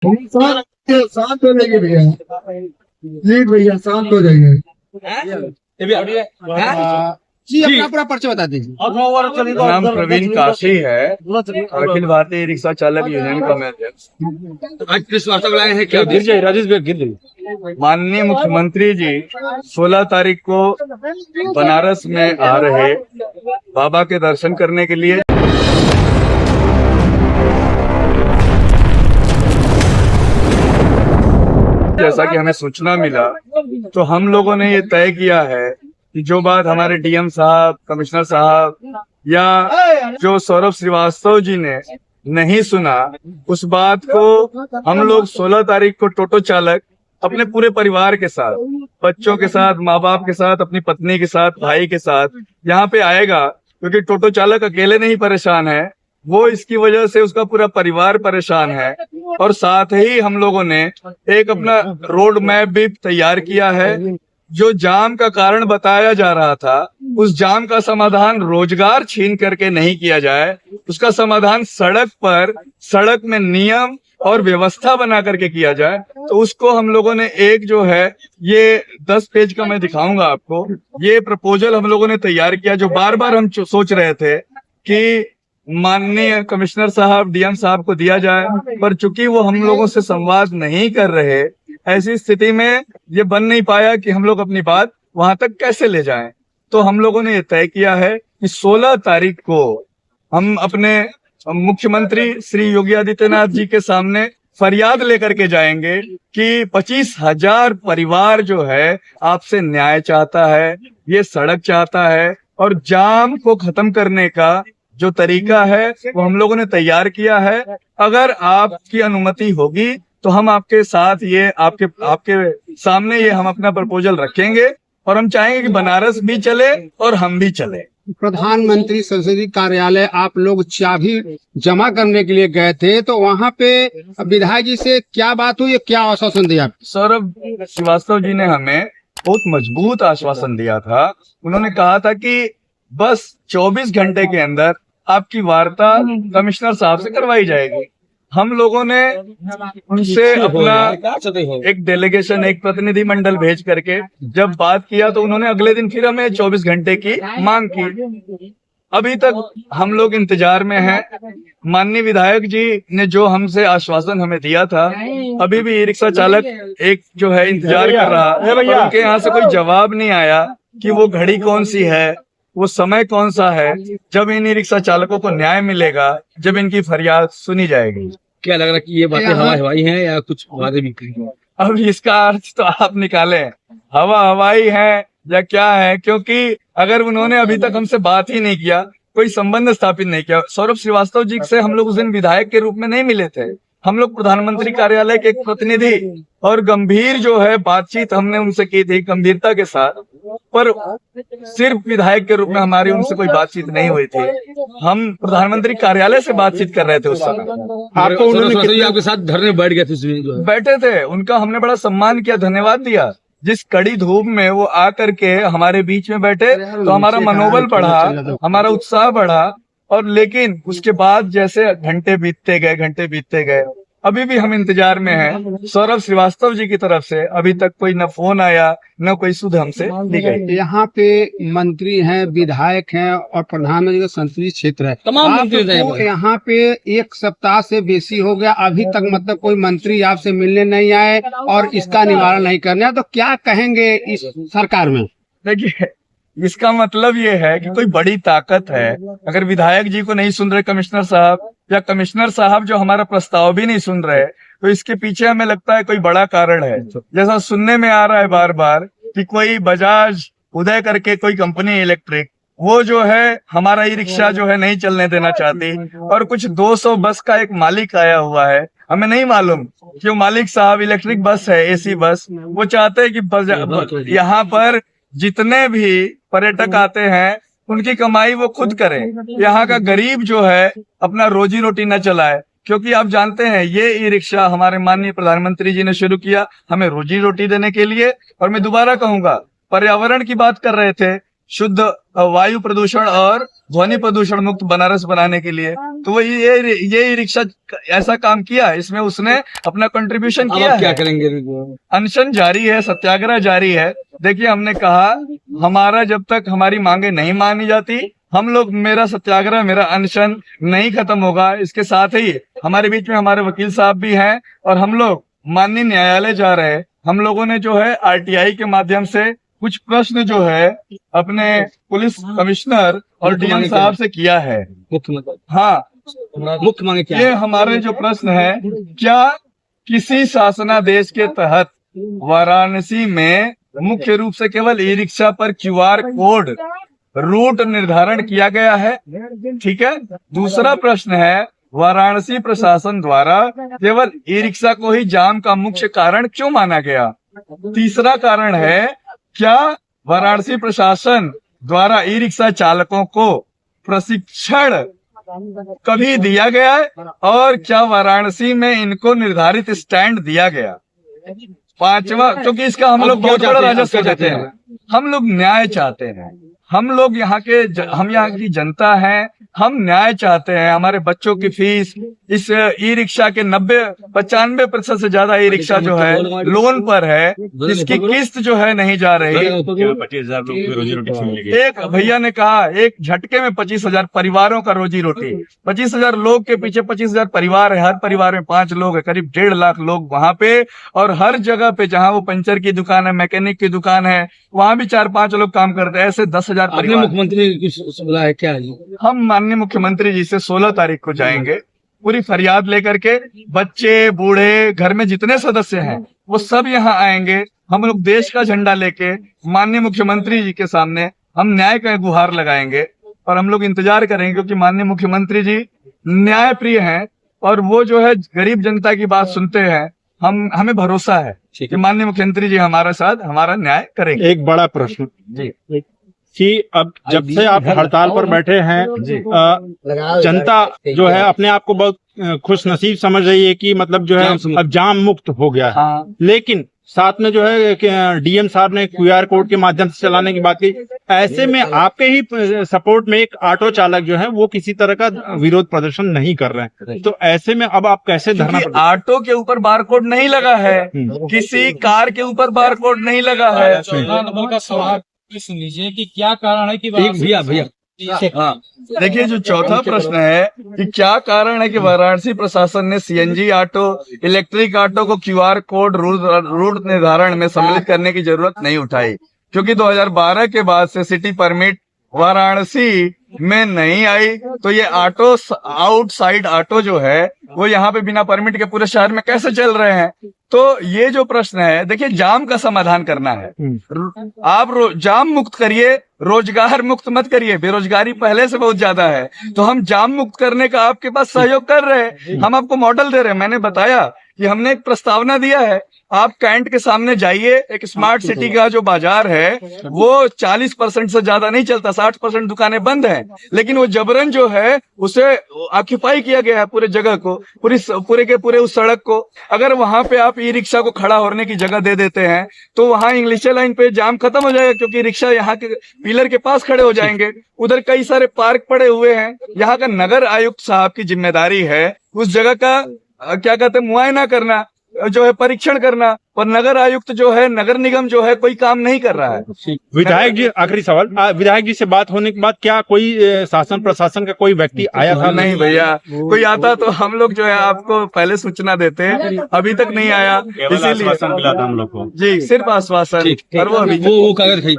शांत हो जाइए भैया, प्लीज भैया शांत हो जाइए। जी अपना पूरा परिचय बता दीजिए। नाम प्रवीण काशी है, अखिल भारतीय रिक्शा चालक यूनियन का मैं अध्यक्ष। आज प्रेस वार्ता बुलाए हैं क्या? गिर जाइए राजेश भाई, गिर जाइए। माननीय मुख्यमंत्री जी 16 तारीख को बनारस में आ रहे बाबा के दर्शन करने के लिए। जैसा कि हमें सूचना मिला तो हम लोगों ने ये तय किया है कि जो बात हमारे डीएम साहब, कमिश्नर साहब या जो सौरभ श्रीवास्तव जी ने नहीं सुना, उस बात को हम लोग 16 तारीख को टोटो चालक अपने पूरे परिवार के साथ, बच्चों के साथ, माँ बाप के साथ, अपनी पत्नी के साथ, भाई के साथ यहाँ पे आएगा। क्योंकि टोटो चालक अकेले नहीं परेशान है, वो इसकी वजह से उसका पूरा परिवार परेशान है। और साथ ही हम लोगों ने एक अपना रोड मैप भी तैयार किया है। जो जाम का कारण बताया जा रहा था, उस जाम का समाधान रोजगार छीन करके नहीं किया जाए, उसका समाधान सड़क में नियम और व्यवस्था बना करके किया जाए। तो उसको हम लोगों ने एक जो है ये 10 पेज का मैं दिखाऊंगा आपको, ये प्रपोजल हम लोगों ने तैयार किया। जो बार बार हम सोच रहे थे कि माननीय कमिश्नर साहब, डीएम साहब को दिया जाए, पर चूंकि वो हम लोगों से संवाद नहीं कर रहे, ऐसी स्थिति में ये बन नहीं पाया कि हम लोग अपनी बात वहां तक कैसे ले जाएं। तो हम लोगों ने ये तय किया है कि 16 तारीख को हम अपने मुख्यमंत्री श्री योगी आदित्यनाथ जी के सामने फरियाद लेकर के जाएंगे कि 25,000 परिवार जो है आपसे न्याय चाहता है, ये सड़क चाहता है, और जाम को खत्म करने का जो तरीका है वो हम लोगों ने तैयार किया है। अगर आपकी अनुमति होगी तो हम आपके साथ ये आपके सामने ये हम अपना प्रपोजल रखेंगे, और हम चाहेंगे कि बनारस भी चले और हम भी चले। प्रधानमंत्री संसदीय कार्यालय आप लोग चाबी जमा करने के लिए गए थे, तो वहाँ पे विधायक जी से क्या बात हुई, क्या आश्वासन दिया? सौरभ श्रीवास्तव जी ने हमें बहुत मजबूत आश्वासन दिया था। उन्होंने कहा था कि बस 24 घंटे के अंदर आपकी वार्ता कमिश्नर साहब से करवाई जाएगी। हम लोगों ने उनसे अपना एक डेलीगेशन, एक प्रतिनिधि मंडल भेज करके जब बात किया तो उन्होंने अगले दिन फिर हमें 24 घंटे की मांग की। अभी तक हम लोग इंतजार में हैं। माननीय विधायक जी ने जो हमसे आश्वासन हमें दिया था, अभी भी ई रिक्शा चालक एक जो है इंतजार कर रहा है, पर उनके यहाँ से कोई जवाब नहीं आया कि वो घड़ी कौन सी है, वो समय कौन सा है जब इन ई रिक्शा चालकों को न्याय मिलेगा, जब इनकी फरियाद सुनी जाएगी। क्या लग रहा है कि ये बातें हवा हवाई हैं या कुछ वादे भी करेंगे? अब इसका अर्थ तो आप निकालें, हवा हवाई है या क्या है, क्योंकि अगर उन्होंने अभी तक हमसे बात ही नहीं किया, कोई संबंध स्थापित नहीं किया। सौरभ श्रीवास्तव जी से हम लोग उस दिन विधायक के रूप में नहीं मिले थे, हम लोग प्रधानमंत्री कार्यालय के एक प्रतिनिधि, और गंभीर जो है बातचीत हमने उनसे की थी गंभीरता के साथ, पर सिर्फ विधायक के रूप में हमारी उनसे कोई बातचीत नहीं हुई थी। हम प्रधानमंत्री कार्यालय से बातचीत कर रहे थे उस समय। आपको उन्होंने आपके साथ धरने बैठ गए थे? बैठे थे, उनका हमने बड़ा सम्मान किया, धन्यवाद दिया। जिस कड़ी धूप में वो आकर के हमारे बीच में बैठे तो हमारा मनोबल बढ़ा, हमारा उत्साह बढ़ा। और लेकिन उसके बाद जैसे घंटे बीतते गए, अभी भी हम इंतजार में हैं। सौरभ श्रीवास्तव जी की तरफ से अभी तक कोई न फोन आया, न कोई सुध हमसे ली गई। यहाँ पे मंत्री हैं, विधायक हैं और प्रधानमंत्री का संसदीय क्षेत्र है, तमाम मंत्री हैं। यहाँ पे 1 सप्ताह से बेसी हो गया, अभी तक मतलब कोई मंत्री आपसे मिलने नहीं आए और इसका निवारण नहीं करने आए, तो क्या कहेंगे इस सरकार में? देखिए, इसका मतलब ये है कि कोई बड़ी ताकत है। अगर विधायक जी को नहीं सुन रहे कमिश्नर साहब, या कमिश्नर साहब जो हमारा प्रस्ताव भी नहीं सुन रहे, तो इसके पीछे हमें लगता है कोई बड़ा कारण है। जैसा सुनने में आ रहा है बार बार कि कोई बजाज उदय करके कोई कंपनी इलेक्ट्रिक, वो जो है हमारा ई रिक्शा जो है नहीं चलने देना चाहती, और कुछ 200 बस का एक मालिक आया हुआ है, हमें नहीं मालूम कि वो मालिक साहब इलेक्ट्रिक बस है, एसी बस, वो चाहते हैं कि यहाँ पर जितने भी पर्यटक आते हैं उनकी कमाई वो खुद करें, यहाँ का गरीब जो है अपना रोजी रोटी न चलाए। क्योंकि आप जानते हैं ये ई रिक्शा हमारे माननीय प्रधानमंत्री जी ने शुरू किया हमें रोजी रोटी देने के लिए। और मैं दोबारा कहूंगा, पर्यावरण की बात कर रहे थे, शुद्ध वायु प्रदूषण और ध्वनि प्रदूषण मुक्त बनारस बनाने के लिए। तो वो ये रिक्शा ऐसा काम किया, इसमें उसने अपना कंट्रीब्यूशन किया। क्या है। करेंगे? अनशन जारी है, सत्याग्रह जारी है। देखिए, हमने कहा हमारा जब तक हमारी मांगे नहीं मानी जाती, हम लोग, मेरा सत्याग्रह, मेरा अनशन नहीं खत्म होगा। इसके साथ ही हमारे बीच में हमारे वकील साहब भी हैं और हम लोग माननीय न्यायालय जा रहे हैं। हम लोगों ने जो है आरटीआई के माध्यम से कुछ प्रश्न जो है अपने पुलिस कमिश्नर और डीएम साहब से किया है। हाँ, मुख्य मांगे क्या? ये हमारे जो प्रश्न है, क्या किसी शासनादेश के तहत वाराणसी में मुख्य रूप से केवल ई रिक्शा पर क्यूआर कोड रूट निर्धारण किया गया है? ठीक है। दूसरा प्रश्न है, वाराणसी प्रशासन द्वारा केवल ई रिक्शा को ही जाम का मुख्य कारण क्यों माना गया? तीसरा कारण है, क्या वाराणसी प्रशासन द्वारा ई रिक्शा चालकों को प्रशिक्षण कभी दिया गया है और क्या वाराणसी में इनको निर्धारित स्टैंड दिया गया? पांचवा, क्योंकि इसका हम लोग बहुत बड़ा राजस्व देते हैं, हम लोग न्याय चाहते हैं। हम लोग हम यहाँ की जनता हैं, हम न्याय चाहते हैं। हमारे बच्चों की फीस, इस ई रिक्शा के 95% से ज्यादा ई रिक्शा जो है लोन पर है, इसकी किस्त जो है नहीं जा रही। 25,000 लोग की रोजी रोटी छीन ली गई। एक भैया ने कहा एक झटके में 25,000 परिवारों का रोजी रोटी। 25,000 लोग के पीछे 25,000 परिवार है, हर परिवार में 5 लोग है, करीब 1.5 लाख लोग वहां पे। और हर जगह पे जहां वो पंचर की दुकान है, मैकेनिक की दुकान है, वहां भी 4-5 लोग काम करते हैं। ऐसे 10,000 परिवार। मुख्यमंत्री ने बोला है क्या? हम माननीय मुख्यमंत्री जी से 16 तारीख को जाएंगे, पूरी फरियाद लेकर के। बच्चे, बूढ़े, घर में जितने सदस्य हैं वो सब यहाँ आएंगे। हम लोग देश का झंडा लेके माननीय मुख्यमंत्री जी के सामने हम न्याय का गुहार लगाएंगे और हम लोग इंतजार करेंगे, क्योंकि माननीय मुख्यमंत्री जी न्याय प्रिय हैं और वो जो है गरीब जनता की बात सुनते हैं। हमें भरोसा है कि माननीय मुख्यमंत्री जी हमारे साथ हमारा न्याय करेंगे। एक बड़ा प्रश्न जी, कि अब जब से आप हड़ताल पर बैठे हैं, जनता जो है अपने आप को बहुत खुश नसीब समझ रही है कि मतलब जो है अब जाम मुक्त हो गया है। हाँ। लेकिन साथ में जो है डीएम साहब ने क्यूआर कोड के माध्यम से चलाने की बात की। ऐसे में आपके ही सपोर्ट में एक ऑटो चालक जो है वो किसी तरह का विरोध प्रदर्शन नहीं कर रहे हैं, तो ऐसे में अब आप कैसे धरना? ऑटो के ऊपर बारकोड नहीं लगा है, किसी कार के ऊपर बारकोड नहीं लगा है। 14 नंबर का सवाल सुन लीजिए कि क्या कारण है कि भैया हाँ, देखिए, जो चौथा प्रश्न है कि क्या कारण है कि वाराणसी प्रशासन ने सीएनजी ऑटो, इलेक्ट्रिक ऑटो को क्यूआर कोड रूट निर्धारण में सम्मिलित करने की जरूरत नहीं उठाई, क्योंकि 2012 के बाद से सिटी परमिट वाराणसी में नहीं आई। तो ये ऑटो, आउटसाइड ऑटो जो है वो यहाँ पे बिना परमिट के पूरे शहर में कैसे चल रहे हैं? तो ये जो प्रश्न है, देखिए, जाम का समाधान करना है। आप जाम मुक्त करिए, रोजगार मुक्त मत करिए। बेरोजगारी पहले से बहुत ज्यादा है, तो हम जाम मुक्त करने का आपके पास सहयोग कर रहे हैं, हम आपको मॉडल दे रहे हैं। मैंने बताया कि हमने एक प्रस्तावना दिया है, आप कैंट के सामने जाइए, एक स्मार्ट सिटी का जो बाजार है वो 40% से ज्यादा नहीं चलता, 60% दुकानें बंद हैं, लेकिन वो जबरन जो है उसे ऑक्यूपाई किया गया है पूरे जगह को, पूरे के पूरे उस सड़क को। अगर वहां पे आप ई रिक्शा को खड़ा होने की जगह दे देते हैं तो वहां इंग्लिश लाइन पे जाम खत्म हो जाएगा, क्योंकि रिक्शा यहाँ के पिलर के पास खड़े हो जाएंगे। उधर कई सारे पार्क पड़े हुए हैं। यहाँ का नगर आयुक्त साहब की जिम्मेदारी है उस जगह का क्या कहते हैं, मुआयना करना, जो है परीक्षण करना, और नगर आयुक्त जो है, नगर निगम जो है, कोई काम नहीं कर रहा है। विधायक जी, आखिरी सवाल, विधायक जी से बात होने के बाद क्या कोई शासन प्रशासन का कोई व्यक्ति आया था? नहीं भैया, कोई आता तो हम लोग जो है आपको पहले सूचना देते, अभी तक नहीं आया, इसीलिए मिला था हम लोग को। जी, सिर्फ आश्वासन, और वो कागज